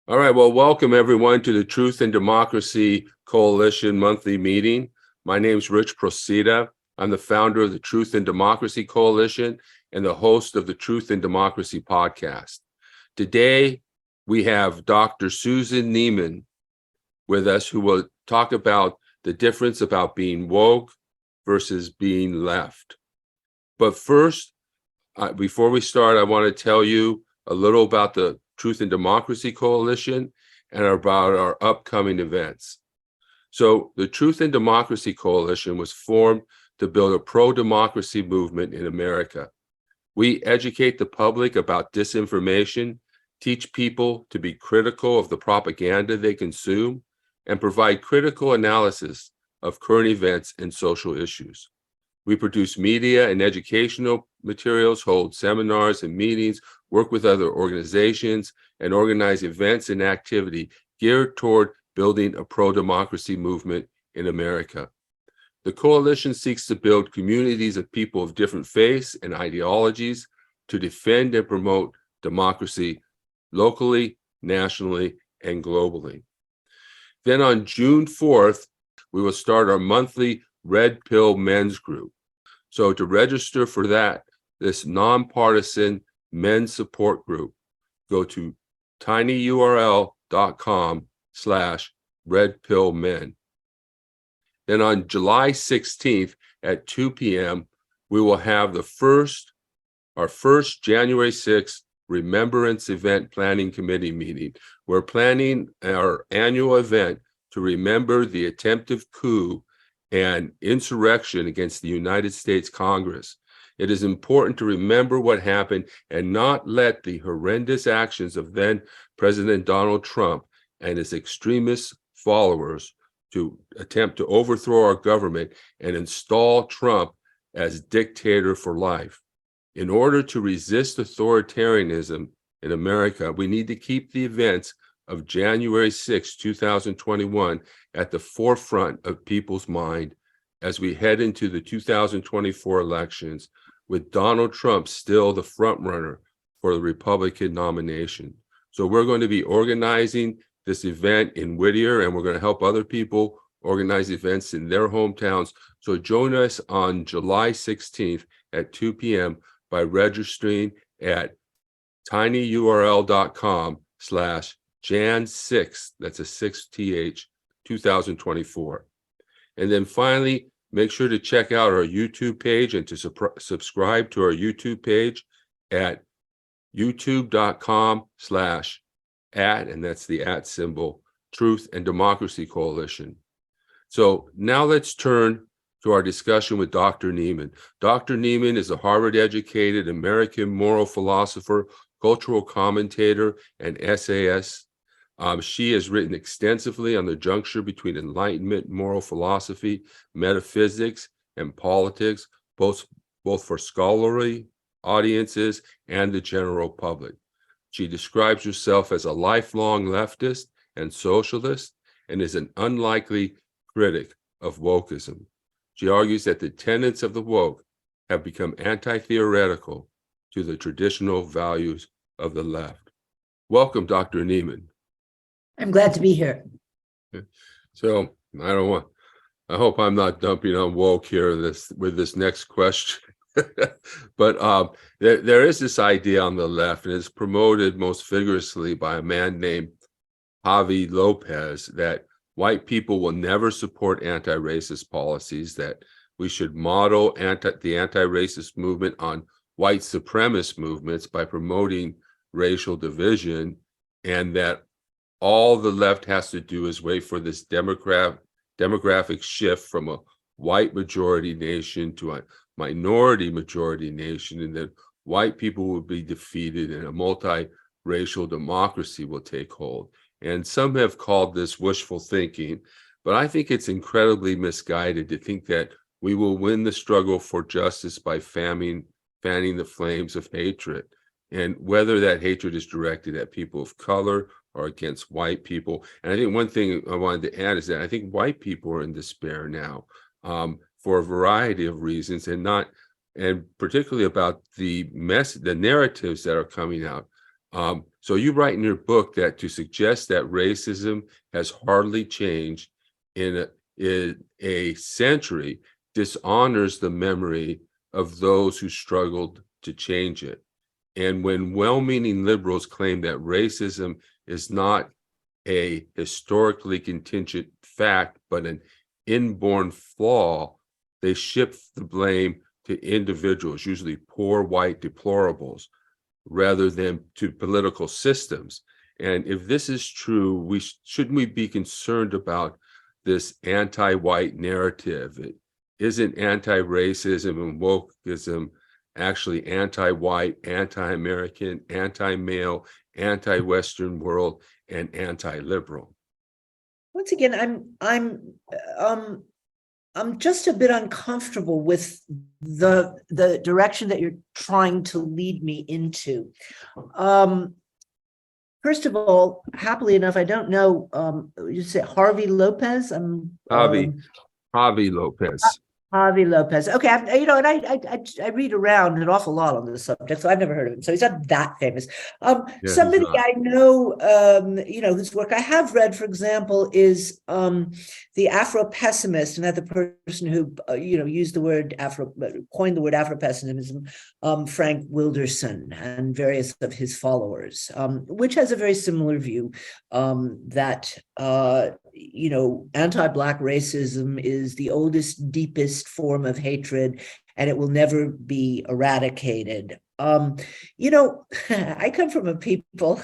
All right, well, welcome everyone to the Truth and Democracy Coalition monthly meeting. My name is Rich Procida. I'm the founder of the Truth and Democracy Coalition and the host of the Truth and Democracy podcast. Today, we have Dr. Susan Neiman with us, who will talk about the difference about being woke versus being left. But first, before we start, I want to tell you a little about the Truth and Democracy Coalition and about our upcoming events. So the Truth and Democracy Coalition was formed to build a pro-democracy movement in America. We educate the public about disinformation, teach people to be critical of the propaganda they consume, and provide critical analysis of current events and social issues. We produce media and educational materials, hold seminars and meetings, work with other organizations, and organize events and activity geared toward building a pro-democracy movement in America. The coalition seeks to build communities of people of different faiths and ideologies to defend and promote democracy locally, nationally, and globally. Then on June 4th, we will start our monthly Red Pill Men's Group. So to register for this nonpartisan men's support group, go to tinyurl.com/redpillmen. Then on July 16th at 2 p.m., we will have our first January 6th Remembrance Event Planning Committee meeting. We're planning our annual event to remember the attempted coup and insurrection against the United States Congress. It is important to remember what happened and not let the horrendous actions of then President Donald Trump and his extremist followers to attempt to overthrow our government and install Trump as dictator for life. In order to resist authoritarianism in America, we need to keep the events of January 6, 2021 at the forefront of people's mind as we head into the 2024 elections, with Donald Trump still the front runner for the Republican nomination. So we're going to be organizing this event in Whittier, and we're going to help other people organize events in their hometowns. So join us on July 16th at 2 p.m. by registering at tinyurl.com/Jan6, that's a 6th, 2024. And then finally, make sure to check out our YouTube page and to subscribe to our YouTube page at youtube.com/@, and that's the @ symbol, Truth and Democracy Coalition. So now let's turn to our discussion with Dr. Neiman. Dr. Neiman is a Harvard-educated American moral philosopher, cultural commentator, and essayist. She has written extensively on the juncture between Enlightenment, moral philosophy, metaphysics, and politics, both for scholarly audiences and the general public. She describes herself as a lifelong leftist and socialist and is an unlikely critic of woke-ism. She argues that the tenets of the woke have become antithetical to the traditional values of the left. Welcome, Dr. Neiman. I'm glad to be here. So I hope I'm not dumping on woke here with this next question. But there is this idea on the left, and it's promoted most vigorously by a man named Javi Lopez, that white people will never support anti-racist policies, that we should model the anti-racist movement on white supremacist movements by promoting racial division, and that all the left has to do is wait for this demographic shift from a white majority nation to a minority majority nation, and that white people will be defeated and a multiracial democracy will take hold. And some have called this wishful thinking, but I think it's incredibly misguided to think that we will win the struggle for justice by fanning the flames of hatred. And whether that hatred is directed at people of color or against white people. And I think one thing I wanted to add is that I think white people are in despair now for a variety of reasons, and particularly about the narratives that are coming out So you write in your book that to suggest that racism has hardly changed in a century dishonors the memory of those who struggled to change it. And when well-meaning liberals claim that racism is not a historically contingent fact, but an inborn flaw, they shift the blame to individuals, usually poor white deplorables, rather than to political systems. And if this is true, shouldn't we be concerned about this anti-white narrative? It isn't anti-racism and wokeism actually anti-white, anti-American, anti-male, anti-Western world, and anti-liberal? Once again, I'm just a bit uncomfortable with the direction that you're trying to lead me into. First of all, happily enough, I don't know. You say Harvey Lopez? Javi Lopez. Javi Lopez. Okay, and I read around an awful lot on this subject, so I've never heard of him. So he's not that famous. Somebody I know, whose work I have read, for example, is the Afro-pessimist, and that the person who used the word coined the word Afro-pessimism, Frank Wilderson, and various of his followers, which has a very similar view that anti-Black racism is the oldest, deepest form of hatred, and it will never be eradicated. I come from a people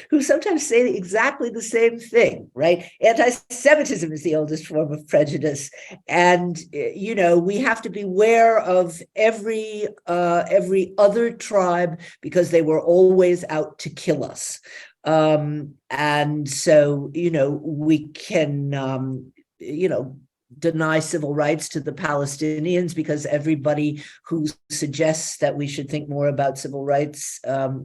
who sometimes say exactly the same thing, right? Anti-Semitism is the oldest form of prejudice, and we have to beware of every other tribe because they were always out to kill us. And so, we can, deny civil rights to the Palestinians because everybody who suggests that we should think more about civil rights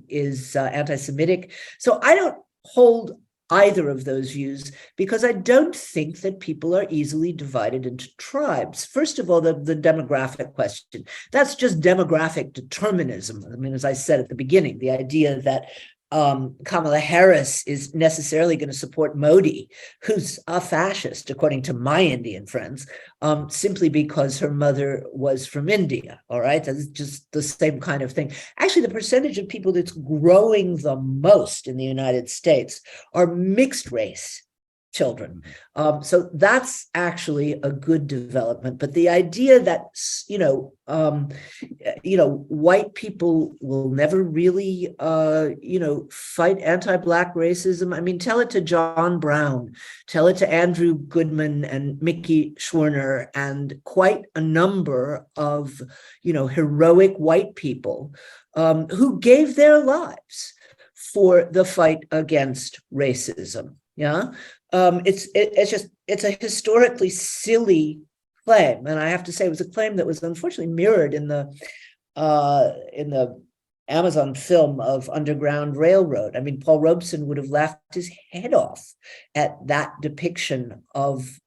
is anti-Semitic. So I don't hold either of those views because I don't think that people are easily divided into tribes. First of all, the demographic question, that's just demographic determinism. I mean, as I said at the beginning, the idea that Kamala Harris is necessarily going to support Modi, who's a fascist, according to my Indian friends, simply because her mother was from India. All right, that's just the same kind of thing. Actually, the percentage of people that's growing the most in the United States are mixed race children. So that's actually a good development. But the idea that, white people will never really, fight anti-Black racism. I mean, tell it to John Brown, tell it to Andrew Goodman and Mickey Schwerner, and quite a number of, heroic white people who gave their lives for the fight against racism. Yeah. It's a historically silly claim, and I have to say it was a claim that was unfortunately mirrored in the Amazon film of Underground Railroad. I mean, Paul Robeson would have laughed his head off at that depiction of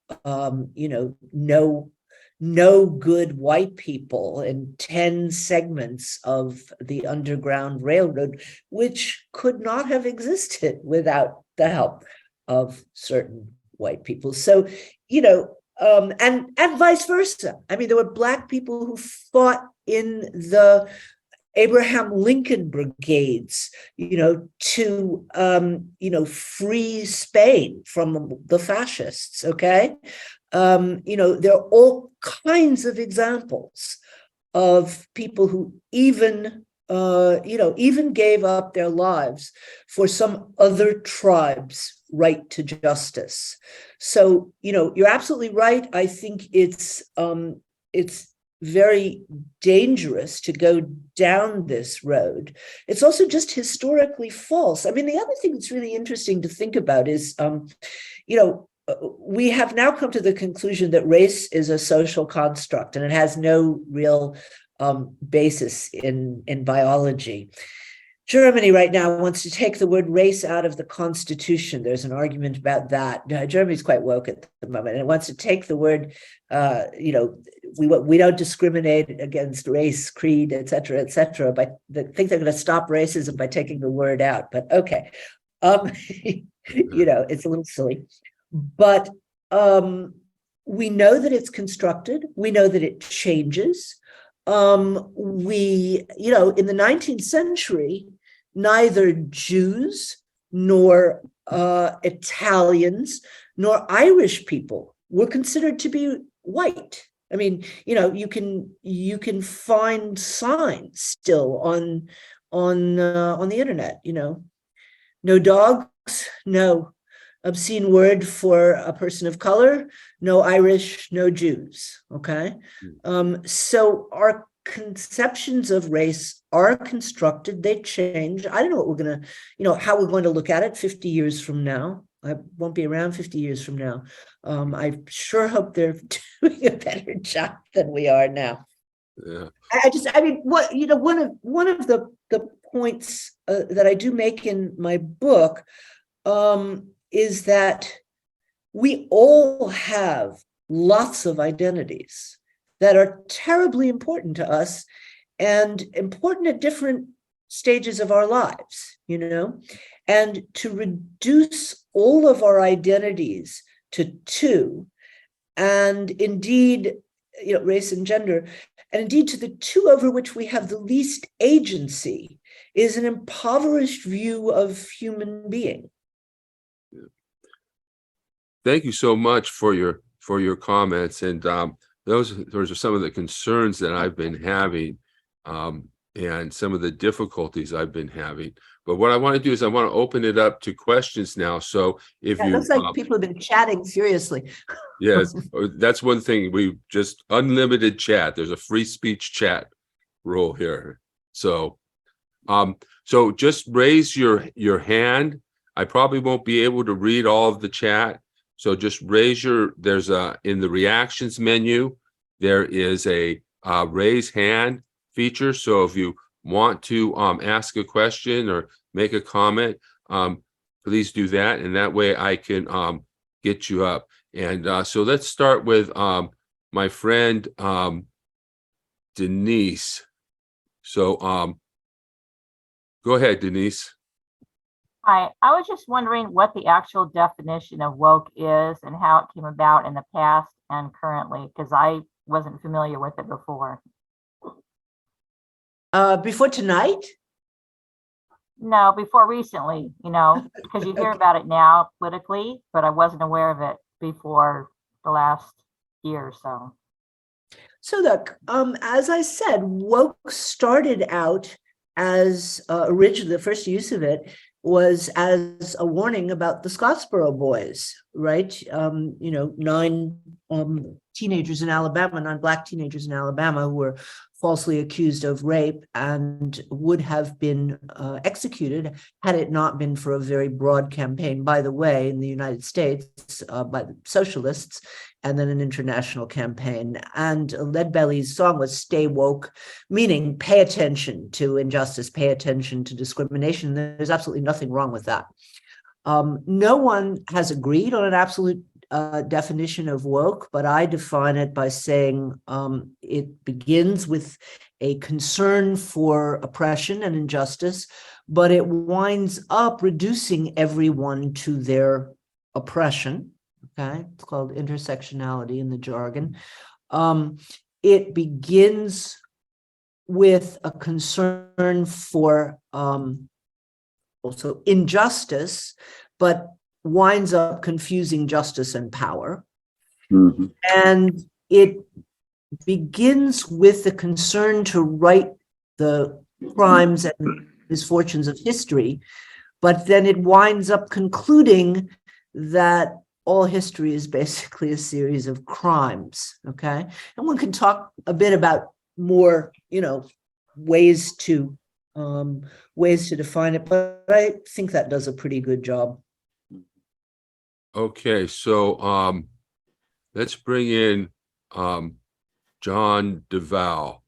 no good white people in 10 segments of the Underground Railroad, which could not have existed without the help of certain white people. So, and vice versa. I mean, there were Black people who fought in the Abraham Lincoln brigades, to, free Spain from the fascists. Okay. There are all kinds of examples of people who even gave up their lives for some other tribe's right to justice. So, you're absolutely right. I think it's very dangerous to go down this road. It's also just historically false. I mean, the other thing that's really interesting to think about is, we have now come to the conclusion that race is a social construct and it has no real basis in biology. Germany right now wants to take the word race out of the Constitution. There's an argument about that. Germany's quite woke at the moment, and it wants to take the word, we don't discriminate against race, creed, et cetera, but they think they're going to stop racism by taking the word out. But okay, it's a little silly. But we know that it's constructed. We know that it changes. In the 19th century, neither Jews nor Italians nor Irish people were considered to be white. I mean, you can find signs still on the internet. No dogs, no obscene word for a person of color, no Irish, no Jews. Okay, so our conceptions of race are constructed, they change. I don't know what we're going to, how we're going to look at it 50 years from now. I won't be around 50 years from now. I sure hope they're doing a better job than we are now. Yeah. One of the points that I do make in my book is that we all have lots of identities that are terribly important to us and important at different stages of our lives, and to reduce all of our identities to two, and indeed, race and gender, and indeed to the two over which we have the least agency, is an impoverished view of human being. Thank you so much for your comments, and those are some of the concerns that I've been having, and some of the difficulties I've been having. But what I want to do is I want to open it up to questions now. So if it looks like people have been chatting furiously. Yes, that's one thing. We just unlimited chat. There's a free speech chat rule here. So just raise your hand. I probably won't be able to read all of the chat. So just raise there's in the reactions menu, there is a raise hand feature. So if you want to ask a question or make a comment, please do that. And that way I can get you up. And so let's start with my friend Denise. So go ahead, Denise. Hi, I was just wondering what the actual definition of woke is and how it came about in the past and currently, because I wasn't familiar with it before. Before tonight? No, before recently, because you hear about it now politically, but I wasn't aware of it before the last year or so. So look, as I said, woke started out as originally, the first use of it was as a warning about the Scottsboro boys, right? 9 teenagers in Alabama, 9 Black teenagers in Alabama who were falsely accused of rape and would have been executed had it not been for a very broad campaign, by the way, in the United States by the socialists, and then an international campaign. And Leadbelly's song was "Stay Woke," meaning pay attention to injustice, pay attention to discrimination. There's absolutely nothing wrong with that. No one has agreed on an absolute definition of woke, but I define it by saying it begins with a concern for oppression and injustice, but it winds up reducing everyone to their oppression. Okay, it's called intersectionality in the jargon. It begins with a concern for also injustice, but winds up confusing justice and power. Mm-hmm. And it begins with the concern to right the crimes and misfortunes of history, but then it winds up concluding that all history is basically a series of crimes. Okay, and one can talk a bit about more, ways to define it, but I think that does a pretty good job. Okay, so let's bring in John DeVal.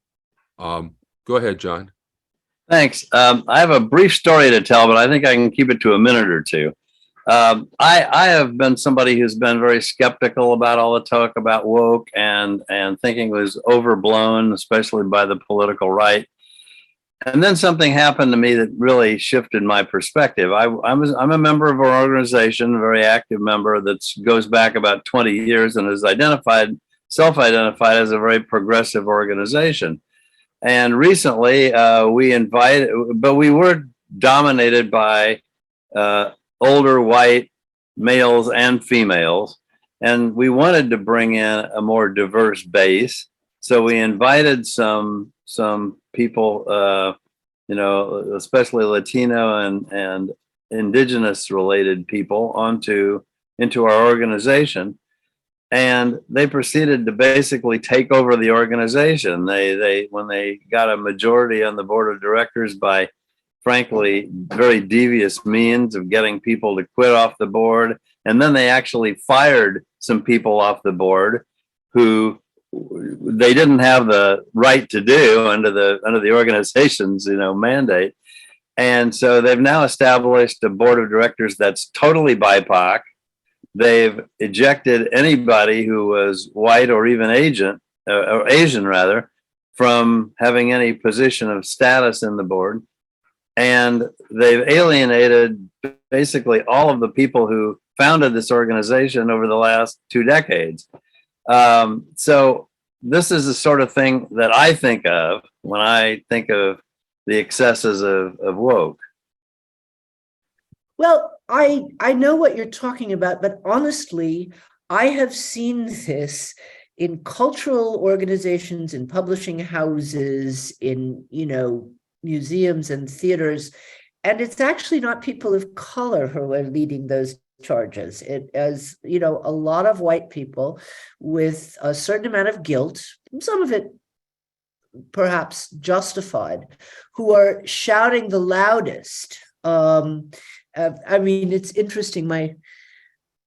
Go ahead, John. Thanks. I have a brief story to tell, but I think I can keep it to a minute or two. I have been somebody who's been very skeptical about all the talk about woke and thinking it was overblown, especially by the political right. And then something happened to me that really shifted my perspective. I'm a member of an organization, a very active member that goes back about 20 years and is self-identified as a very progressive organization. And recently we were dominated by older white males and females, and we wanted to bring in a more diverse base. So we invited some people, especially Latino and indigenous related people into our organization. And they proceeded to basically take over the organization. When they got a majority on the board of directors by, frankly, very devious means of getting people to quit off the board. And then they actually fired some people off the board who they didn't have the right to do under the organization's, mandate. And so they've now established a board of directors that's totally BIPOC. They've ejected anybody who was white or even Asian rather, from having any position of status in the board. And they've alienated basically all of the people who founded this organization over the last 2 decades. So this is the sort of thing that I think of when I think of the excesses of woke. Well, I know what you're talking about, but honestly, I have seen this in cultural organizations, in publishing houses, in, museums and theaters, and it's actually not people of color who are leading those charges. It is, a lot of white people with a certain amount of guilt, some of it perhaps justified, who are shouting the loudest. It's interesting. I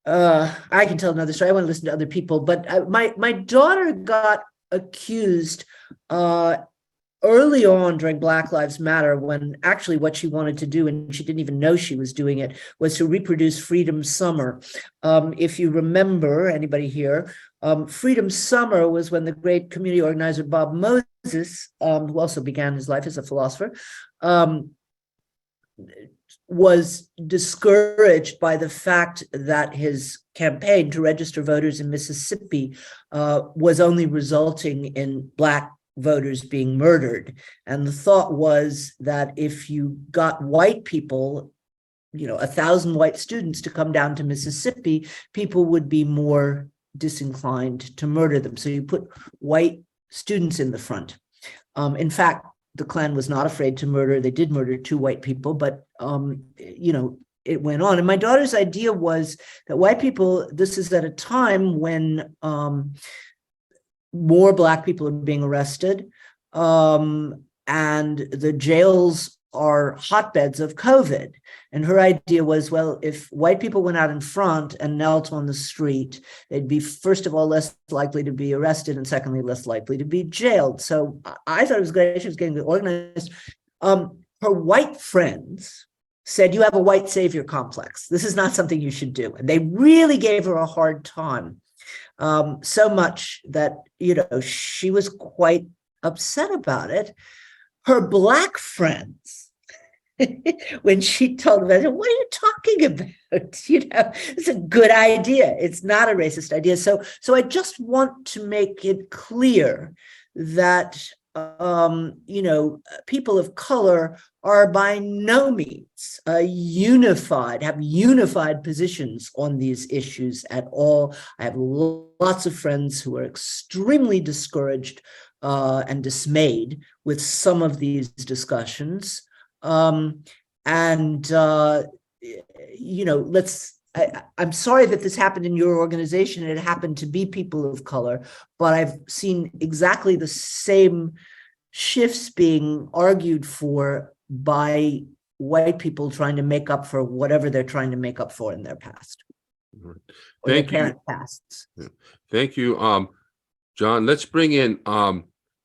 can tell another story. I want to listen to other people, but my daughter got accused early on during Black Lives Matter, when actually what she wanted to do, and she didn't even know she was doing it, was to reproduce Freedom Summer. If you remember, anybody here, Freedom Summer was when the great community organizer Bob Moses, who also began his life as a philosopher, was discouraged by the fact that his campaign to register voters in Mississippi was only resulting in Black voters being murdered. And the thought was that if you got white people, 1,000 white students to come down to Mississippi, people would be more disinclined to murder them. So you put white students in the front. In fact, the Klan was not afraid to murder. They did murder 2 white people, but, it went on. And my daughter's idea was that white people, this is at a time when more Black people are being arrested, and the jails are hotbeds of COVID. And her idea was, well, if white people went out in front and knelt on the street, they'd be, first of all, less likely to be arrested, and secondly, less likely to be jailed. So I thought it was great. She was getting organized. Her white friends said, you have a white savior complex. This is not something you should do. And they really gave her a hard time. So much that, she was quite upset about it. Her Black friends, when she told them, I said, what are you talking about? It's a good idea. It's not a racist idea. So I just want to make it clear that, people of color are by no means have unified positions on these issues at all. I have lots of friends who are extremely discouraged and dismayed with some of these discussions. I'm sorry that this happened in your organization. It happened to be people of color, but I've seen exactly the same shifts being argued for by white people trying to make up for whatever they're trying to make up for in their past. Thank you. Parent pasts. Thank you, John. Let's bring in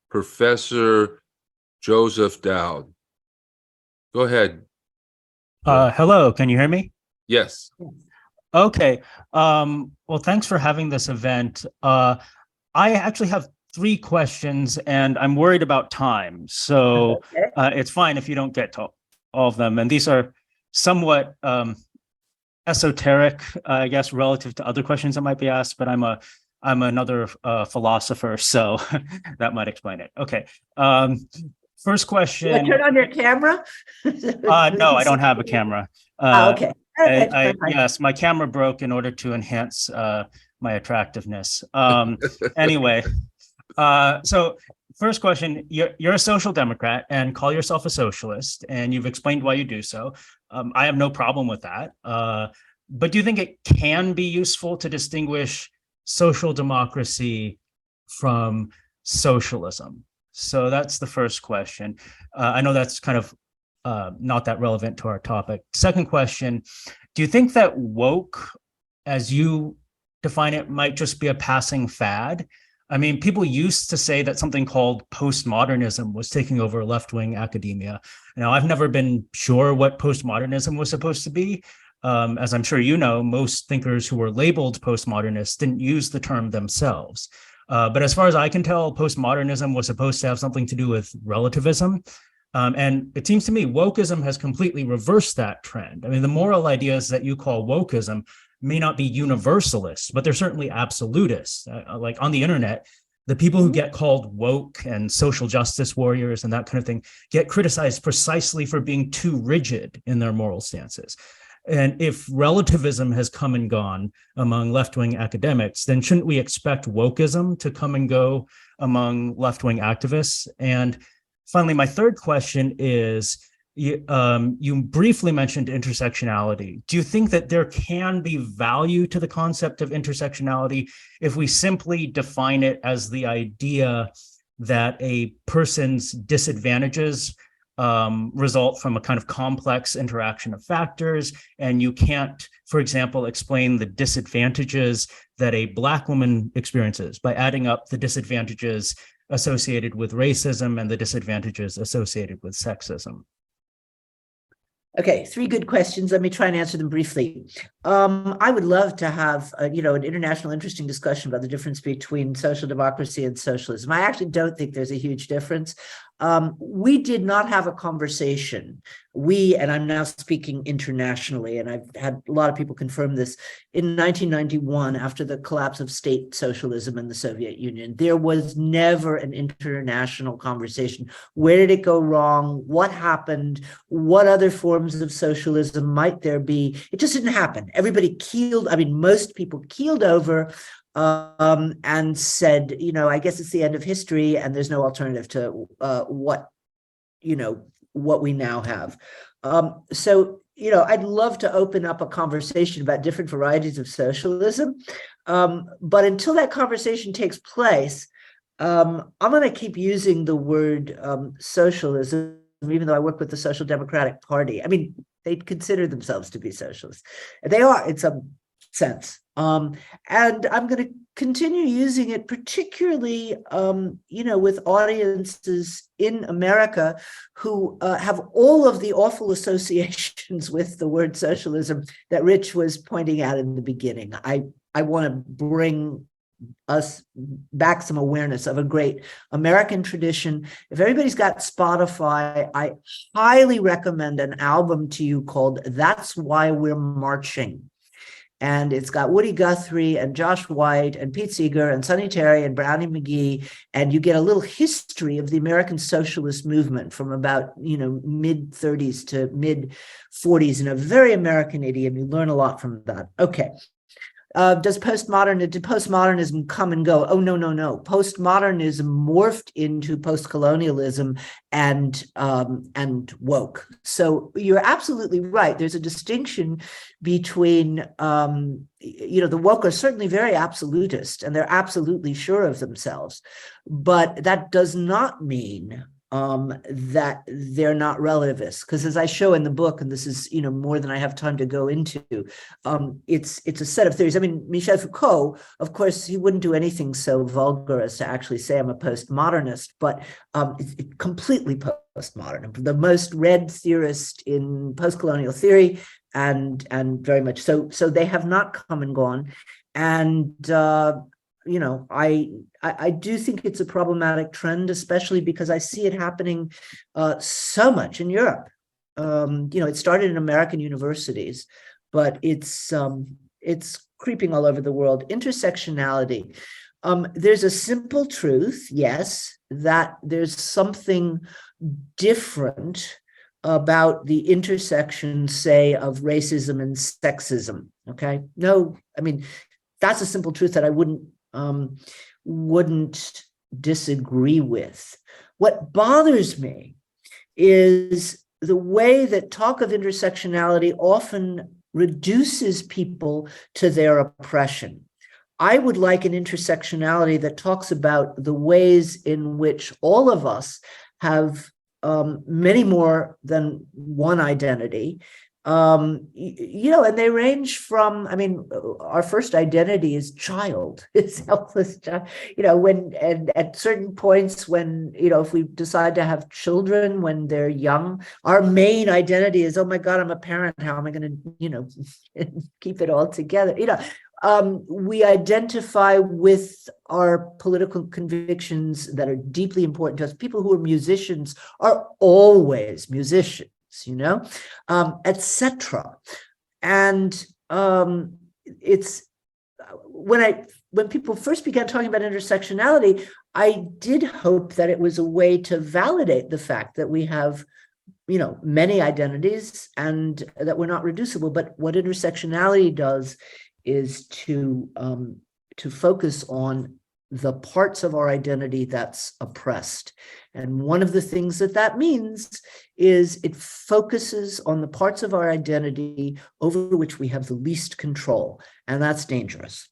Professor Joseph Dowd. Go ahead. Hello, can you hear me? Yes. Okay. Well, thanks for having this event. I actually have 3 questions and I'm worried about time. So it's fine if you don't get to all of them. And these are somewhat esoteric, I guess, relative to other questions that might be asked, but I'm another philosopher, so that might explain it. Okay. First question. You turn on your camera? No, I don't have a camera. Okay. Yes, my camera broke in order to enhance my attractiveness. Anyway, so first question, you're a social democrat and call yourself a socialist, and you've explained why you do so. I have no problem with that. But do you think it can be useful to distinguish social democracy from socialism? So that's the first question. I know that's kind of not that relevant to our topic. Second question, do you think that woke, as you define it, might just be a passing fad? I mean, people used to say that something called postmodernism was taking over left-wing academia. Now, I've never been sure what postmodernism was supposed to be. As I'm sure you know, most thinkers who were labeled postmodernists didn't use the term themselves. But as far as I can tell, postmodernism was supposed to have something to do with relativism. And it seems to me wokeism has completely reversed that trend. I mean, the moral ideas that you call wokeism may not be universalist, but they're certainly absolutists. Like on the internet, the people who get called woke and social justice warriors and that kind of thing get criticized precisely for being too rigid in their moral stances. And if relativism has come and gone among left-wing academics, then shouldn't we expect wokeism to come and go among left-wing activists? And finally, my third question is, you briefly mentioned intersectionality. Do you think that there can be value to the concept of intersectionality if we simply define it as the idea that a person's disadvantages result from a kind of complex interaction of factors, and you can't, for example, explain the disadvantages that a Black woman experiences by adding up the disadvantages associated with racism and the disadvantages associated with sexism? Okay, 3 good questions. Let me try and answer them briefly. I would love to have, an international interesting discussion about the difference between social democracy and socialism. I actually don't think there's a huge difference. We did not have a conversation. And I'm now speaking internationally, and I've had a lot of people confirm this, in 1991, after the collapse of state socialism in the Soviet Union, there was never an international conversation. Where did it go wrong? What happened? What other forms of socialism might there be? It just didn't happen. Everybody most people keeled over and said, I guess it's the end of history and there's no alternative to what we now have. So I'd love to open up a conversation about different varieties of socialism. But until that conversation takes place, I'm going to keep using the word socialism, even though I work with the Social Democratic Party. I mean, they consider themselves to be socialists. They are in some sense. And I'm going to continue using it, particularly, with audiences in America who have all of the awful associations with the word socialism that Rich was pointing out in the beginning. I want to bring us back some awareness of a great American tradition. If everybody's got Spotify, I highly recommend an album to you called That's Why We're Marching. And it's got Woody Guthrie and Josh White and Pete Seeger and Sonny Terry and Brownie McGee. And you get a little history of the American socialist movement from about, mid 30s to mid 40s in a very American idiom. You learn a lot from that. Okay. Did postmodernism come and go? Oh, no. Postmodernism morphed into postcolonialism and woke. So you're absolutely right. There's a distinction between, the woke are certainly very absolutist and they're absolutely sure of themselves. But that does not mean that they're not relativists. Because as I show in the book, and this is more than I have time to go into, it's a set of theories. I mean, Michel Foucault, of course, he wouldn't do anything so vulgar as to actually say I'm a postmodernist, but it's completely postmodern, the most read theorist in postcolonial theory, and very much so. So they have not come and gone, and I do think it's a problematic trend, especially because I see it happening so much in Europe. It started in American universities, but it's creeping all over the world. Intersectionality. There's a simple truth, yes, that there's something different about the intersection, say, of racism and sexism. Okay, no, I mean, that's a simple truth that I wouldn't disagree with. What bothers me is the way that talk of intersectionality often reduces people to their oppression. I would like an intersectionality that talks about the ways in which all of us have many more than one identity. And they range from, I mean, our first identity is child, it's helpless child, and at certain points when, if we decide to have children when they're young, our main identity is, oh my God, I'm a parent. How am I going to, keep it all together? We identify with our political convictions that are deeply important to us. People who are musicians are always musicians, etc. And it's when people first began talking about intersectionality, I did hope that it was a way to validate the fact that we have, many identities and that we're not reducible. But what intersectionality does is to focus on the parts of our identity that's oppressed. And one of the things that means is it focuses on the parts of our identity over which we have the least control, and that's dangerous.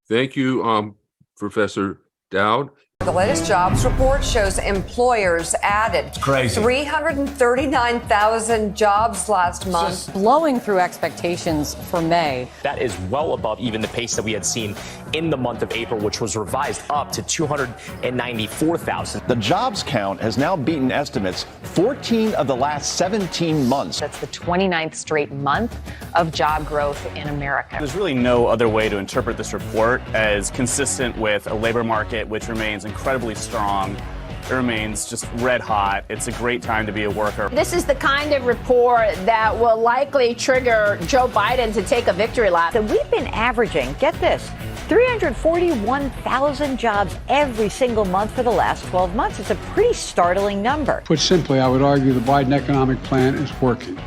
Thank you, Professor Dowd. The latest jobs report shows employers added 339,000 jobs last month. Blowing through expectations for May. That is well above even the pace that we had seen in the month of April, which was revised up to 294,000. The jobs count has now beaten estimates 14 of the last 17 months. That's the 29th straight month of job growth in America. There's really no other way to interpret this report as consistent with a labor market which remains incredibly strong. It remains just red hot. It's a great time to be a worker. This is the kind of report that will likely trigger Joe Biden to take a victory lap. So we've been averaging, get this, 341,000 jobs every single month for the last 12 months. It's a pretty startling number. Put simply, I would argue the Biden economic plan is working.